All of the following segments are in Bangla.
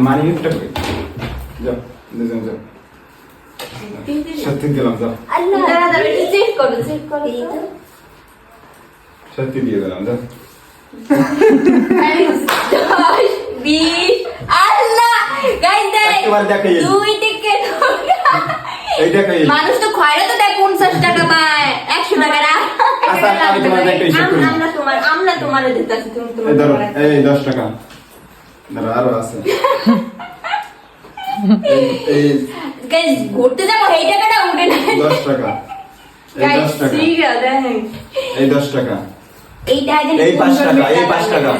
মানি গিফটটা কই যাও দুজন যাও সত্যি দিলাম যাও আল্লাহ দাদা চেক করো এই তো সত্যি দিয়ে দিলাম যাও 20 আল্লাহ গাইস একবার দেখাই দুই থেকে এই দেখাই মানুষ তো খয়রা তো দেয় 50 টাকা পায় 100 টাকা না আচ্ছা আমি তোমার একটা হিসাব করি আমরা তোমারে দিতাছি তুমি এই ধরো এই 10 টাকা ধরো আরো আছে এই গাইস ঘুরতে যাব এই টাকাটা উঠে না 10 টাকা এই 10 টাকা ঠিক আছে এই 10 টাকা এইটা এই 5 টাকা এই 5 টাকা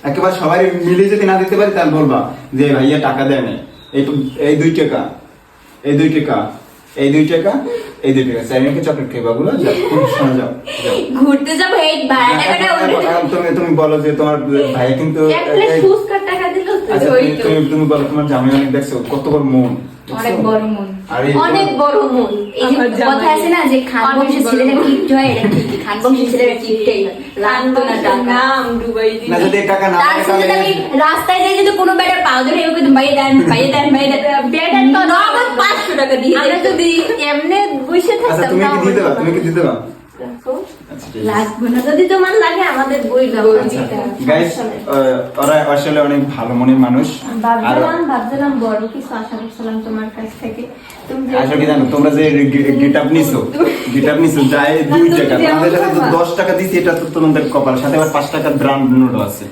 একেবারে সবাই মিলে যদি না দিতে পারি তাহলে বলবা যে ভাইয়া টাকা দেয় না এই 2 টাকা এই 2 টাকা এই 2 টাকা এই 2 টাকা সাইমেকে চকলেট খাইবা বলো যাও শোনা যাও ঘুরতে যাব এই ভাড়া টাকাটা উঠে তুমি বলো যে তোমার ভাই কিন্তু এক প্লেট ফুচকা টাকা দিল তো ওই তো তুমি বলো তোমার জামাই অনেক দেখছো কত বড় মন অনেক বড় মন আরে অনেক বড় মন এই যে কথা আছে না যে খান বংশের ছেলেরা কিপ্ট হয় এটা ঠিক খান বংশের ছেলেরা কিপ্টই রাখতো না টাকা নাম দুবাই দিন না যদি টাকা না তার সাথে আমি রাস্তায় যাই যদি কোনো বেটার পাও ধরে এরকম কিন্তু ভাই দেন বেটার তো নগদ 500 টাকা দিয়ে আমরা যদি এমনি বসে আচ্ছা থাকতাম তুমি কি দিতে দাও আচ্ছা ঠিক আছে লাগবে না যদি তোমার লাগে আমাদের বই দাও গাইস ওরা আসলে অনেক ভালো মনের মানুষ আর ভাবছিলাম বড় কিছু আশা করছিলাম তোমার কাছ থেকে তুমি আসলে কি জানো তোমরা যে গিটার নিছো যায় 2 টাকা তোমাদের সাথে 10 টাকা দিছি এটা তো তোমাদের কপাল সাথে আবার 5 টাকা ব্র্যান্ড নোট আছে